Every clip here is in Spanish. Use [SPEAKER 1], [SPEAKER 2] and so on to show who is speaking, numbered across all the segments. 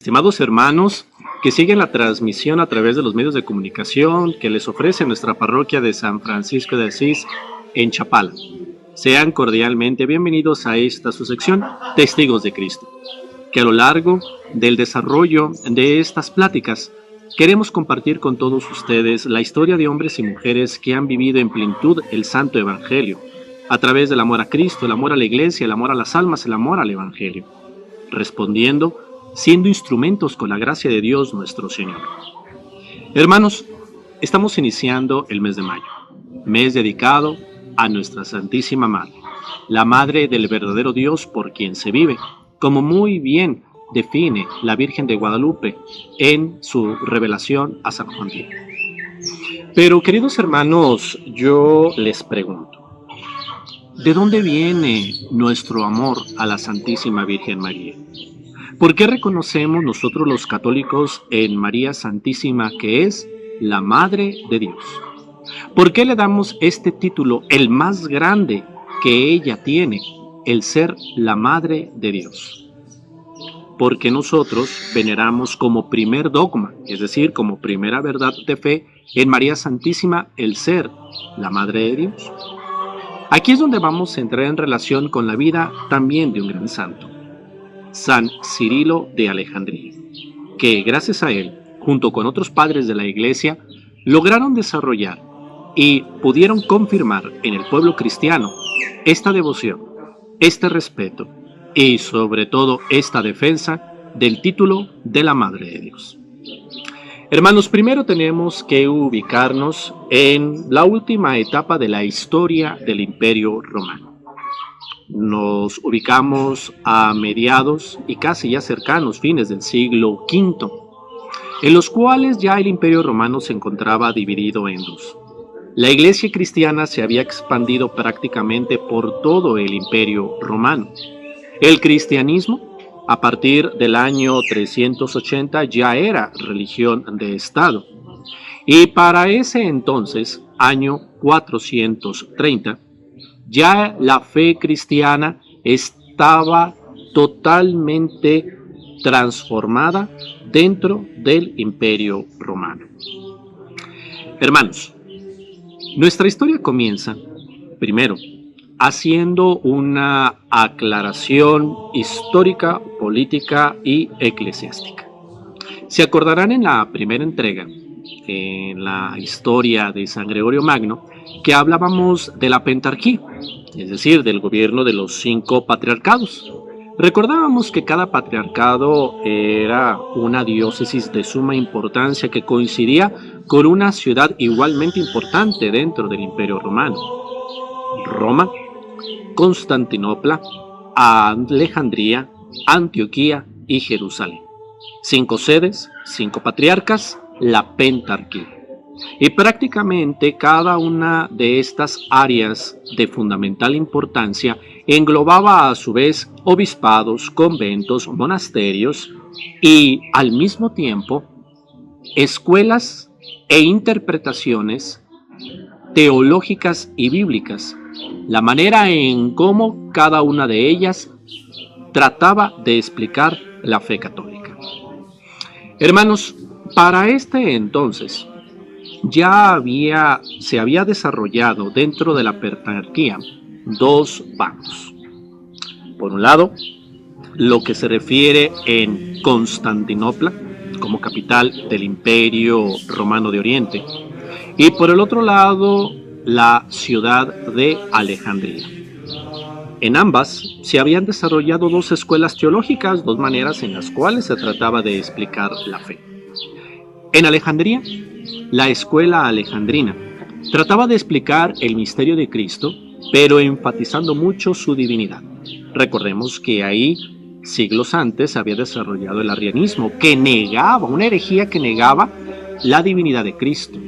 [SPEAKER 1] Estimados hermanos que siguen la transmisión a través de los medios de comunicación que les ofrece nuestra parroquia de San Francisco de Asís en Chapala, sean cordialmente bienvenidos a esta su sección, Testigos de Cristo, que a lo largo del desarrollo de estas pláticas queremos compartir con todos ustedes la historia de hombres y mujeres que han vivido en plenitud el Santo Evangelio, a través del amor a Cristo, el amor a la Iglesia, el amor a las almas, el amor al Evangelio, respondiendo siendo instrumentos con la gracia de Dios nuestro Señor. Hermanos, estamos iniciando el mes de mayo, mes dedicado a nuestra Santísima Madre, la Madre del verdadero Dios por quien se vive, como muy bien define la Virgen de Guadalupe en su revelación a San Juan Diego. Pero, queridos hermanos, yo les pregunto, ¿de dónde viene nuestro amor a la Santísima Virgen María? ¿Por qué reconocemos nosotros los católicos en María Santísima que es la Madre de Dios? ¿Por qué le damos este título, el más grande que ella tiene, el ser la Madre de Dios? Porque nosotros veneramos como primer dogma, es decir, como primera verdad de fe, en María Santísima el ser la Madre de Dios. Aquí es donde vamos a entrar en relación con la vida también de un gran santo, San Cirilo de Alejandría, que gracias a él, junto con otros padres de la Iglesia, lograron desarrollar y pudieron confirmar en el pueblo cristiano esta devoción, este respeto y sobre todo esta defensa del título de la Madre de Dios. Hermanos, primero tenemos que ubicarnos en la última etapa de la historia del Imperio Romano. Nos ubicamos a mediados y casi ya cercanos fines del siglo V, en los cuales ya el Imperio Romano se encontraba dividido en dos. La Iglesia cristiana se había expandido prácticamente por todo el Imperio Romano. El cristianismo, a partir del año 380, ya era religión de Estado. Y para ese entonces, año 430, ya la fe cristiana estaba totalmente transformada dentro del Imperio Romano. Hermanos, nuestra historia comienza, primero, haciendo una aclaración histórica, política y eclesiástica. Se acordarán en la primera entrega, en la historia de San Gregorio Magno, que hablábamos de la pentarquía, es decir, del gobierno de los 5 patriarcados. Recordábamos que cada patriarcado era una diócesis de suma importancia que coincidía con una ciudad igualmente importante dentro del Imperio Romano: Roma, Constantinopla, Alejandría, Antioquía y Jerusalén. 5 sedes, 5 patriarcas, la pentarquía. Y prácticamente cada una de estas áreas de fundamental importancia englobaba a su vez obispados, conventos, monasterios y al mismo tiempo escuelas e interpretaciones teológicas y bíblicas, la manera en cómo cada una de ellas trataba de explicar la fe católica. Hermanos, para este entonces ya se había desarrollado dentro de la pentarquía 2 bandos. Por un lado, lo que se refiere en Constantinopla, como capital del Imperio Romano de Oriente, y por el otro lado, la ciudad de Alejandría. En ambas se habían desarrollado 2 escuelas teológicas, 2 maneras en las cuales se trataba de explicar la fe. En Alejandría, la escuela alejandrina trataba de explicar el misterio de Cristo, pero enfatizando mucho su divinidad. Recordemos que ahí, siglos antes, se había desarrollado el arrianismo, que negaba, una herejía que negaba la divinidad de Cristo.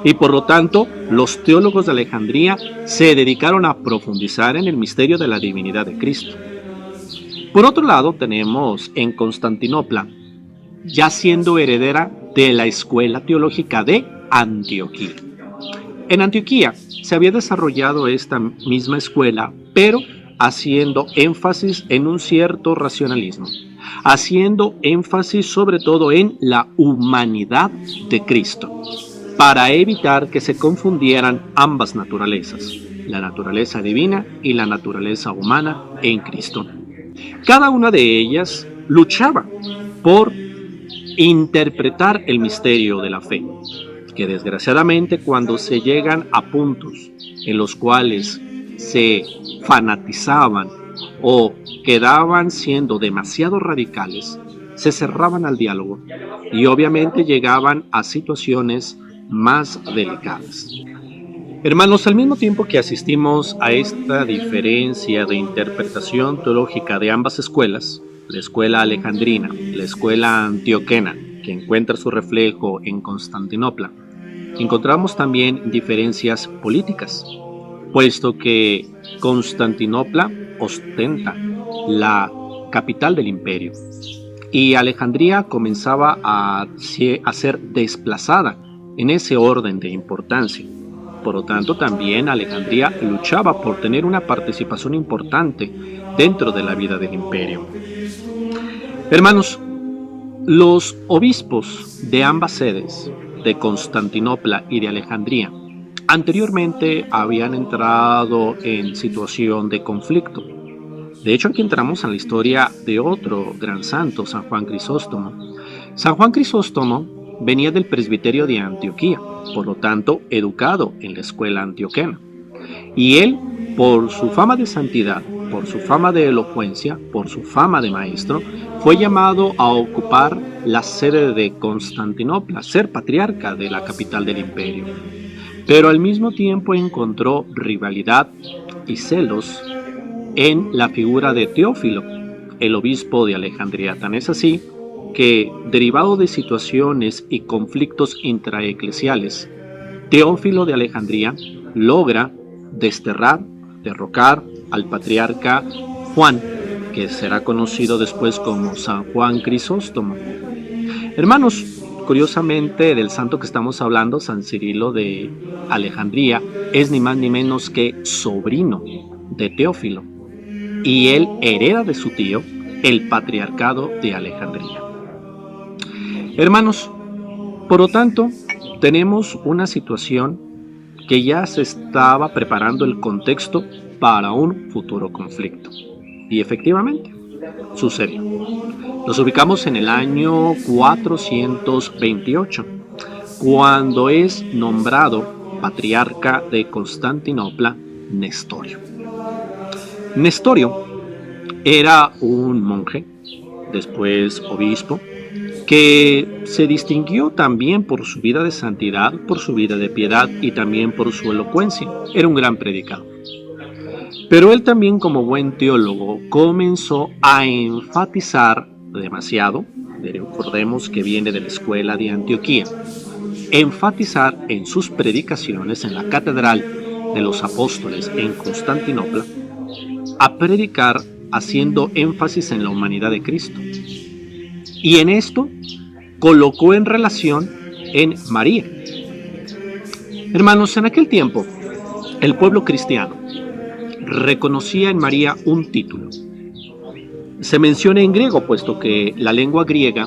[SPEAKER 1] Y por lo tanto, los teólogos de Alejandría se dedicaron a profundizar en el misterio de la divinidad de Cristo. Por otro lado, tenemos en Constantinopla, ya siendo heredera de la escuela teológica de Antioquía. En Antioquía se había desarrollado esta misma escuela, pero haciendo énfasis en un cierto racionalismo, haciendo énfasis sobre todo en la humanidad de Cristo, para evitar que se confundieran ambas naturalezas, la naturaleza divina y la naturaleza humana en Cristo. Cada una de ellas luchaba por interpretar el misterio de la fe, que desgraciadamente cuando se llegan a puntos en los cuales se fanatizaban o quedaban siendo demasiado radicales, se cerraban al diálogo y obviamente llegaban a situaciones más delicadas. Hermanos, al mismo tiempo que asistimos a esta diferencia de interpretación teológica de ambas escuelas, la escuela alejandrina, la escuela antioquena, que encuentra su reflejo en Constantinopla, encontramos también diferencias políticas, puesto que Constantinopla ostenta la capital del imperio y Alejandría comenzaba a ser desplazada en ese orden de importancia. Por lo tanto, también Alejandría luchaba por tener una participación importante dentro de la vida del imperio. Hermanos, los obispos de ambas sedes, de Constantinopla y de Alejandría, anteriormente habían entrado en situación de conflicto. De hecho, aquí entramos en la historia de otro gran santo, San Juan Crisóstomo. San Juan Crisóstomo venía del presbiterio de Antioquía, por lo tanto, educado en la escuela antioquena. Y él, por su fama de santidad, por su fama de elocuencia, por su fama de maestro, fue llamado a ocupar la sede de Constantinopla, ser patriarca de la capital del imperio. Pero al mismo tiempo encontró rivalidad y celos en la figura de Teófilo, el obispo de Alejandría. Tan es así que, derivado de situaciones y conflictos intraeclesiales, Teófilo de Alejandría logra desterrar, derrocar al patriarca Juan, que será conocido después como San Juan Crisóstomo. Hermanos, curiosamente, del santo que estamos hablando, San Cirilo de Alejandría, es ni más ni menos que sobrino de Teófilo, y él hereda de su tío el patriarcado de Alejandría. Hermanos, por lo tanto, tenemos una situación que ya se estaba preparando el contexto para un futuro conflicto. Y efectivamente, sucedió. Nos ubicamos en el año 428, cuando es nombrado patriarca de Constantinopla Nestorio. Nestorio era un monje, después obispo, que se distinguió también por su vida de santidad, por su vida de piedad y también por su elocuencia. Era un gran predicador. Pero él también, como buen teólogo, comenzó a enfatizar demasiado, recordemos que viene de la escuela de Antioquía, enfatizar en sus predicaciones en la Catedral de los Apóstoles en Constantinopla, a predicar haciendo énfasis en la humanidad de Cristo. Y en esto colocó en relación en María. Hermanos, en aquel tiempo, el pueblo cristiano reconocía en María un título. Se menciona en griego, puesto que la lengua griega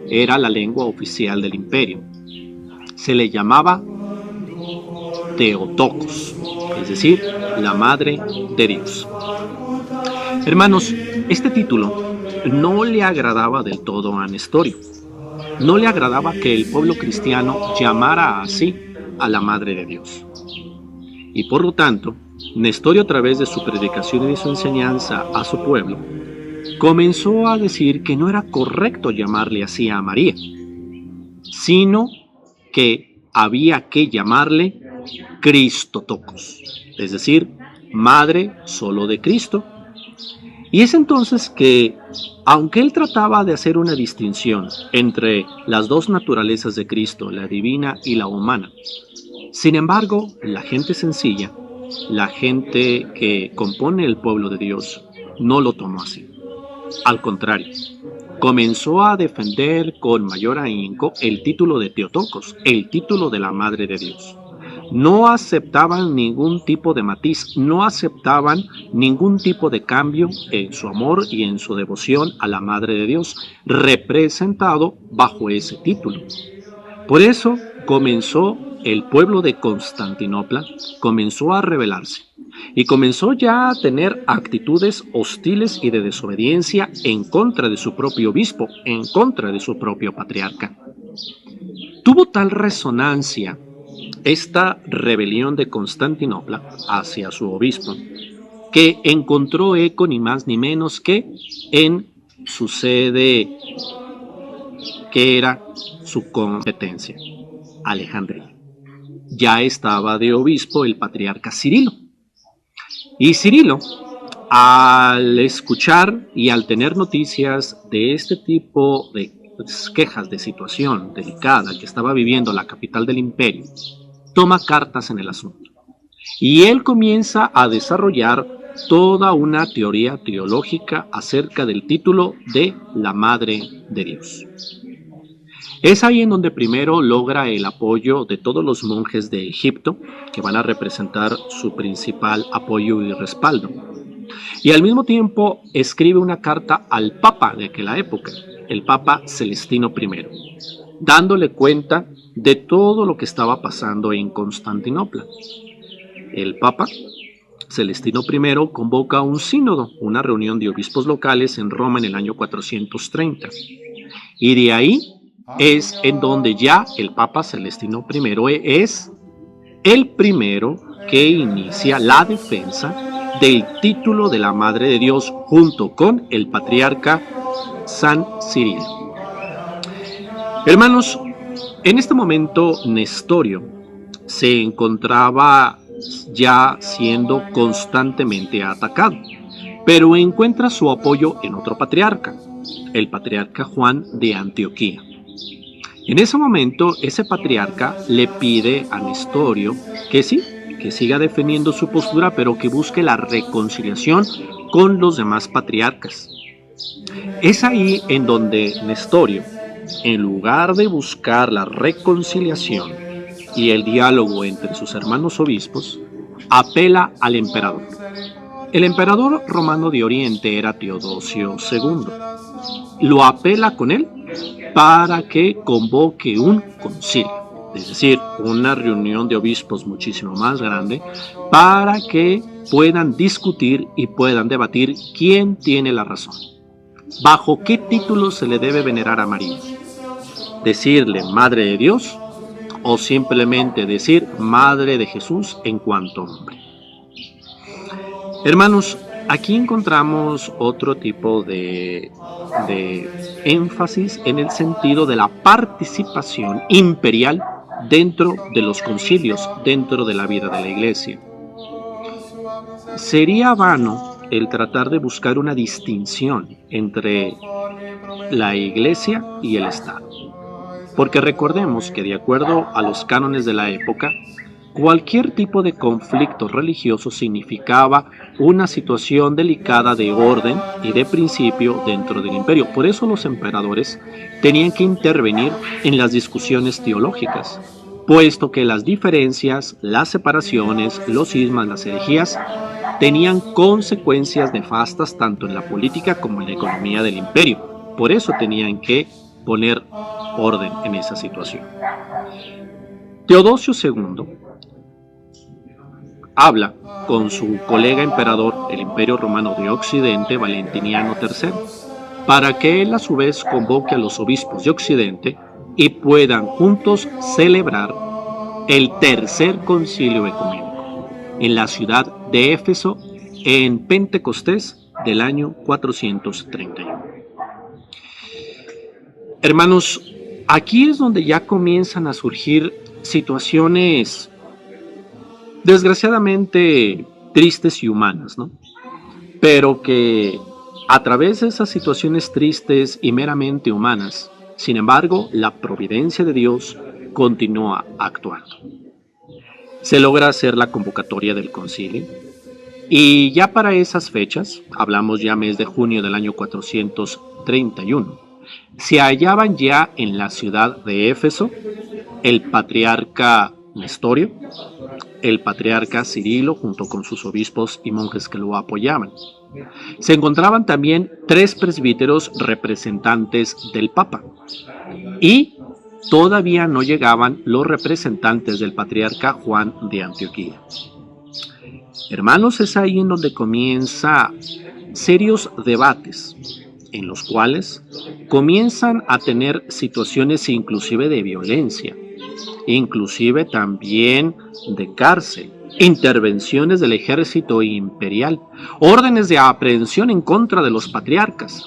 [SPEAKER 1] era la lengua oficial del imperio. Se le llamaba Theotokos, es decir, la Madre de Dios. Hermanos, este título no le agradaba del todo a Nestorio. No le agradaba que el pueblo cristiano llamara así a la Madre de Dios. Y por lo tanto, Nestorio, a través de su predicación y de su enseñanza a su pueblo, comenzó a decir que no era correcto llamarle así a María, sino que había que llamarle Cristotokos, es decir, Madre solo de Cristo. Y es entonces que, aunque él trataba de hacer una distinción entre las dos naturalezas de Cristo, la divina y la humana, sin embargo, la gente sencilla, la gente que compone el pueblo de Dios, no lo tomó así. Al contrario, comenzó a defender con mayor ahínco el título de Theotokos, el título de la Madre de Dios, No aceptaban ningún tipo de matiz, no aceptaban ningún tipo de cambio en su amor y en su devoción a la Madre de Dios, representado bajo ese título. Por eso comenzó el pueblo de Constantinopla, comenzó a rebelarse y comenzó ya a tener actitudes hostiles y de desobediencia en contra de su propio obispo, en contra de su propio patriarca. Tuvo tal resonancia esta rebelión de Constantinopla hacia su obispo, que encontró eco ni más ni menos que en su sede, que era su competencia, Alejandría. Ya estaba de obispo el patriarca Cirilo. Y Cirilo, al escuchar y al tener noticias de este tipo de quejas de situación delicada que estaba viviendo la capital del imperio, toma cartas en el asunto. Y él comienza a desarrollar toda una teoría teológica acerca del título de la Madre de Dios. Es ahí en donde primero logra el apoyo de todos los monjes de Egipto, que van a representar su principal apoyo y respaldo. Y al mismo tiempo escribe una carta al Papa de aquella época, el Papa Celestino I, dándole cuenta de todo lo que estaba pasando en Constantinopla. El Papa Celestino I convoca un sínodo, una reunión de obispos locales en Roma en el año 430. Y de ahí es en donde ya el Papa Celestino I es el primero que inicia la defensa del título de la Madre de Dios junto con el patriarca San Cirilo. Hermanos, en este momento Nestorio se encontraba ya siendo constantemente atacado, pero encuentra su apoyo en otro patriarca, el patriarca Juan de Antioquía. En ese momento, ese patriarca le pide a Nestorio que sí, que siga defendiendo su postura, pero que busque la reconciliación con los demás patriarcas. Es ahí en donde Nestorio, en lugar de buscar la reconciliación y el diálogo entre sus hermanos obispos, apela al emperador. El emperador romano de Oriente era Teodosio II. Lo apela con él para que convoque un concilio, es decir, una reunión de obispos muchísimo más grande, para que puedan discutir y puedan debatir quién tiene la razón. ¿Bajo qué título se le debe venerar a María? ¿Decirle Madre de Dios o simplemente decir Madre de Jesús en cuanto hombre? Hermanos, aquí encontramos otro tipo de énfasis en el sentido de la participación imperial dentro de los concilios, dentro de la vida de la Iglesia. Sería vano el tratar de buscar una distinción entre la Iglesia y el Estado, porque recordemos que de acuerdo a los cánones de la época, cualquier tipo de conflicto religioso significaba una situación delicada de orden y de principio dentro del imperio. Por eso los emperadores tenían que intervenir en las discusiones teológicas, puesto que las diferencias, las separaciones, los cismas, las herejías, tenían consecuencias nefastas tanto en la política como en la economía del imperio. Por eso tenían que poner orden en esa situación. Teodosio II habla con su colega emperador del Imperio Romano de Occidente, Valentiniano III, para que él a su vez convoque a los obispos de Occidente y puedan juntos celebrar el tercer concilio ecuménico en la ciudad de Éfeso en Pentecostés del año 431. Hermanos, aquí es donde ya comienzan a surgir situaciones desgraciadamente tristes y humanas, ¿no? Pero que a través de esas situaciones tristes y meramente humanas, sin embargo, la providencia de Dios continúa actuando. Se logra hacer la convocatoria del concilio y ya para esas fechas, hablamos ya mes de junio del año 431, se hallaban ya en la ciudad de Éfeso el patriarca Nestorio, el patriarca Cirilo junto con sus obispos y monjes que lo apoyaban. Se encontraban también 3 presbíteros representantes del Papa y todavía no llegaban los representantes del patriarca Juan de Antioquía. Hermanos, es ahí en donde comienza serios debates en los cuales comienzan a tener situaciones inclusive de violencia, inclusive también de cárcel, intervenciones del ejército imperial, órdenes de aprehensión en contra de los patriarcas,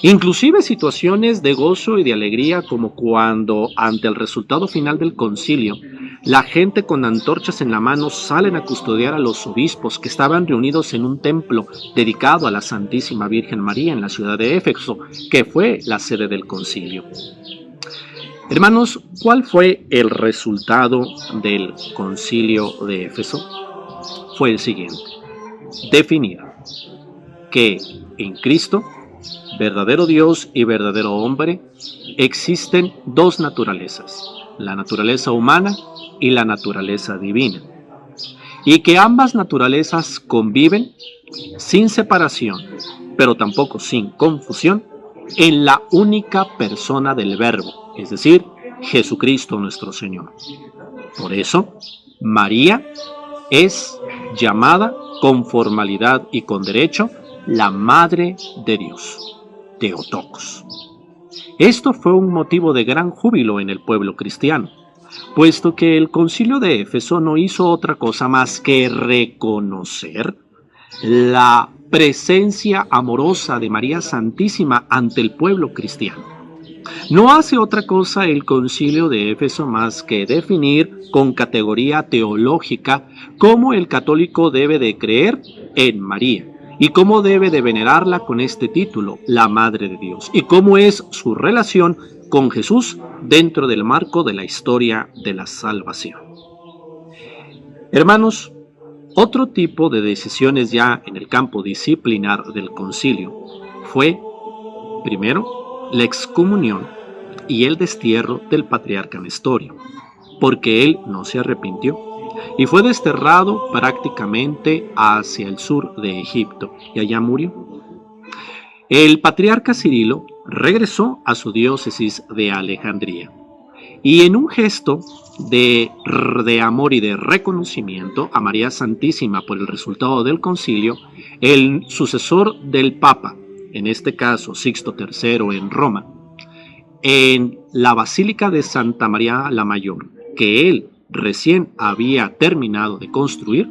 [SPEAKER 1] inclusive situaciones de gozo y de alegría como cuando ante el resultado final del concilio la gente con antorchas en la mano salen a custodiar a los obispos que estaban reunidos en un templo dedicado a la Santísima Virgen María en la ciudad de Éfeso, que fue la sede del concilio. Hermanos, ¿cuál fue el resultado del concilio de Éfeso? Fue el siguiente: definir que en Cristo, verdadero Dios y verdadero hombre, existen 2 naturalezas, la naturaleza humana y la naturaleza divina, y que ambas naturalezas conviven sin separación, pero tampoco sin confusión, en la única persona del Verbo, es decir, Jesucristo nuestro Señor. Por eso, María es llamada con formalidad y con derecho la Madre de Dios, Theotokos. Esto fue un motivo de gran júbilo en el pueblo cristiano, puesto que el concilio de Éfeso no hizo otra cosa más que reconocer la presencia amorosa de María Santísima ante el pueblo cristiano. No hace otra cosa el concilio de Éfeso más que definir con categoría teológica cómo el católico debe de creer en María y cómo debe de venerarla con este título, la Madre de Dios, y cómo es su relación con Jesús dentro del marco de la historia de la salvación. Hermanos, otro tipo de decisiones ya en el campo disciplinar del concilio fue, primero, la excomunión y el destierro del patriarca Nestorio, porque él no se arrepintió y fue desterrado prácticamente hacia el sur de Egipto y allá murió. El patriarca Cirilo regresó a su diócesis de Alejandría y en un gesto de amor y de reconocimiento a María Santísima por el resultado del concilio, el sucesor del Papa, en este caso Sixto III en Roma, en la Basílica de Santa María la Mayor, que él recién había terminado de construir,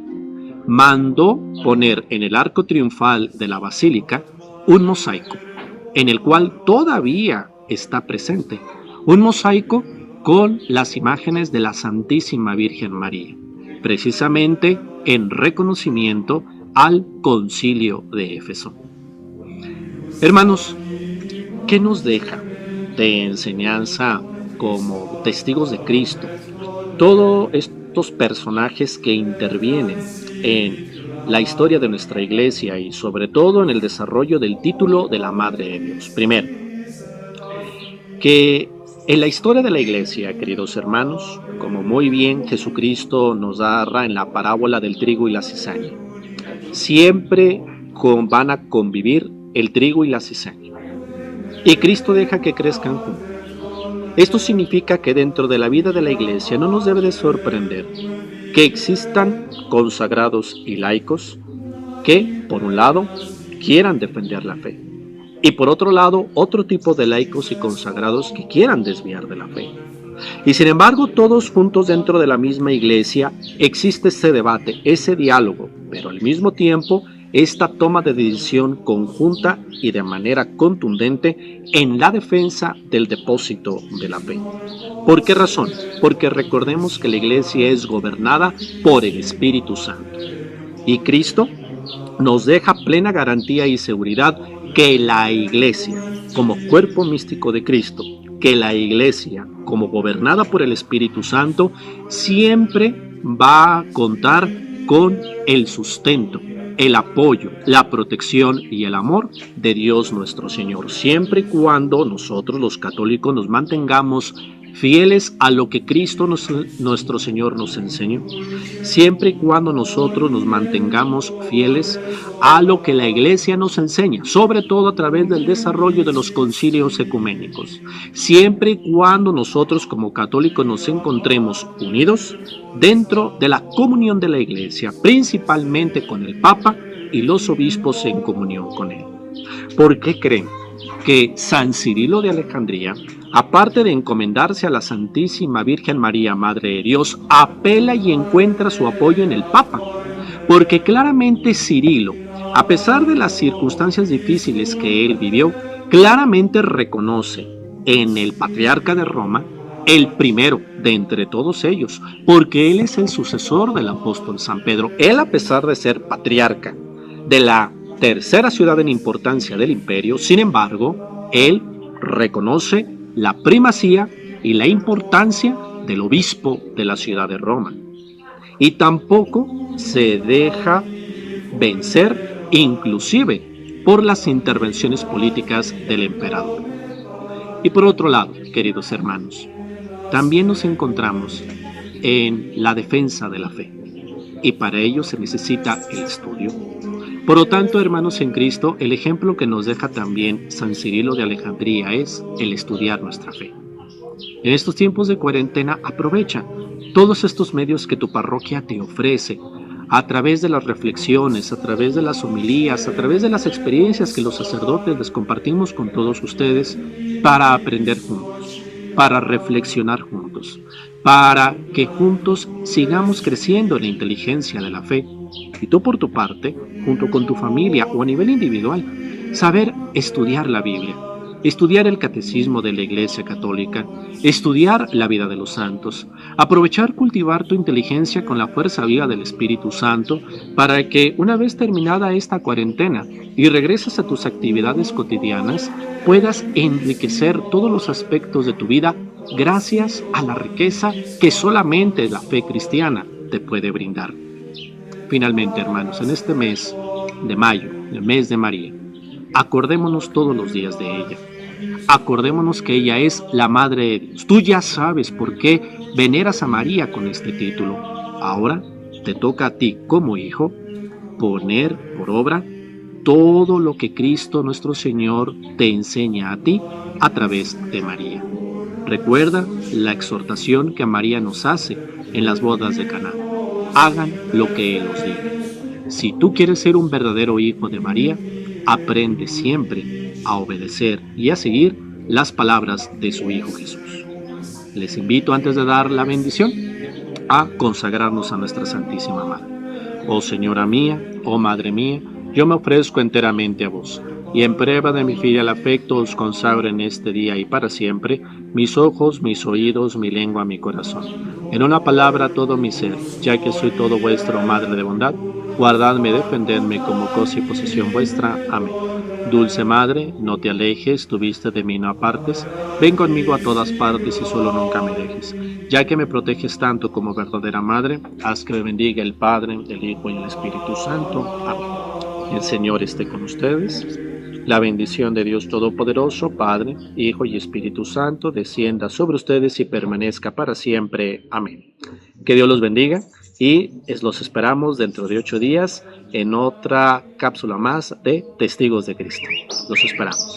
[SPEAKER 1] mandó poner en el arco triunfal de la basílica un mosaico, en el cual todavía está presente, un mosaico con las imágenes de la Santísima Virgen María, precisamente en reconocimiento al concilio de Éfeso. Hermanos, ¿qué nos deja de enseñanza como testigos de Cristo todos estos personajes que intervienen en la historia de nuestra iglesia y sobre todo en el desarrollo del título de la Madre de Dios? Primero, que en la historia de la iglesia, queridos hermanos, como muy bien Jesucristo nos narra en la parábola del trigo y la cizaña, siempre van a convivir el trigo y la cizaña, y Cristo deja que crezcan juntos. Esto significa que dentro de la vida de la iglesia no nos debe de sorprender que existan consagrados y laicos que, por un lado, quieran defender la fe, y por otro lado, otro tipo de laicos y consagrados que quieran desviar de la fe. Y sin embargo, todos juntos dentro de la misma iglesia existe ese debate, ese diálogo, pero al mismo tiempo esta toma de decisión conjunta y de manera contundente en la defensa del depósito de la fe. ¿Por qué razón? Porque recordemos que la iglesia es gobernada por el Espíritu Santo. Y Cristo nos deja plena garantía y seguridad que la iglesia, como cuerpo místico de Cristo, que la iglesia, como gobernada por el Espíritu Santo, siempre va a contar con el sustento, el apoyo, la protección y el amor de Dios nuestro Señor, siempre y cuando nosotros los católicos nos mantengamos fieles a lo que Cristo nuestro Señor nos enseñó, siempre y cuando nosotros nos mantengamos fieles a lo que la Iglesia nos enseña, sobre todo a través del desarrollo de los concilios ecuménicos, siempre y cuando nosotros como católicos nos encontremos unidos dentro de la comunión de la Iglesia, principalmente con el Papa y los obispos en comunión con él. ¿Por qué creen que San Cirilo de Alejandría, aparte de encomendarse a la Santísima Virgen María, Madre de Dios, apela y encuentra su apoyo en el Papa? Porque claramente Cirilo, a pesar de las circunstancias difíciles que él vivió, claramente reconoce en el Patriarca de Roma el primero de entre todos ellos, porque él es el sucesor del apóstol San Pedro. Él, a pesar de ser patriarca de la tercera ciudad en importancia del imperio, sin embargo, él reconoce la primacía y la importancia del obispo de la ciudad de Roma. Y tampoco se deja vencer, inclusive por las intervenciones políticas del emperador. Y por otro lado, queridos hermanos, también nos encontramos en la defensa de la fe, y para ello se necesita el estudio. Por lo tanto, hermanos en Cristo, el ejemplo que nos deja también San Cirilo de Alejandría es el estudiar nuestra fe. En estos tiempos de cuarentena, aprovecha todos estos medios que tu parroquia te ofrece, a través de las reflexiones, a través de las homilías, a través de las experiencias que los sacerdotes les compartimos con todos ustedes, para aprender juntos, para reflexionar juntos, para que juntos sigamos creciendo en la inteligencia de la fe. Y tú, por tu parte, junto con tu familia o a nivel individual, saber estudiar la Biblia, estudiar el catecismo de la Iglesia Católica, estudiar la vida de los santos, aprovechar cultivar tu inteligencia con la fuerza viva del Espíritu Santo, para que una vez terminada esta cuarentena y regresas a tus actividades cotidianas, puedas enriquecer todos los aspectos de tu vida gracias a la riqueza que solamente la fe cristiana te puede brindar. Finalmente, hermanos, en este mes de mayo, el mes de María, acordémonos todos los días de ella. Acordémonos que ella es la Madre de Dios. Tú ya sabes por qué veneras a María con este título. Ahora te toca a ti como hijo poner por obra todo lo que Cristo nuestro Señor te enseña a ti a través de María. Recuerda la exhortación que María nos hace en las bodas de Caná. Hagan lo que Él os diga. Si tú quieres ser un verdadero hijo de María, aprende siempre a obedecer y a seguir las palabras de su Hijo Jesús. Les invito, antes de dar la bendición, a consagrarnos a nuestra Santísima Madre. Oh Señora mía, oh Madre mía, yo me ofrezco enteramente a vos, y en prueba de mi filial afecto os consagro en este día y para siempre mis ojos, mis oídos, mi lengua, mi corazón. En una palabra todo mi ser, ya que soy todo vuestro, Madre de bondad, guardadme, defendedme como cosa y posesión vuestra. Amén. Dulce Madre, no te alejes, tu vista de mí no apartes, ven conmigo a todas partes y solo nunca me dejes. Ya que me proteges tanto como verdadera Madre, haz que me bendiga el Padre, el Hijo y el Espíritu Santo. Amén. El Señor esté con ustedes. La bendición de Dios Todopoderoso, Padre, Hijo y Espíritu Santo, descienda sobre ustedes y permanezca para siempre. Amén. Que Dios los bendiga y los esperamos dentro de 8 días en otra cápsula más de Testigos de Cristo. Los esperamos.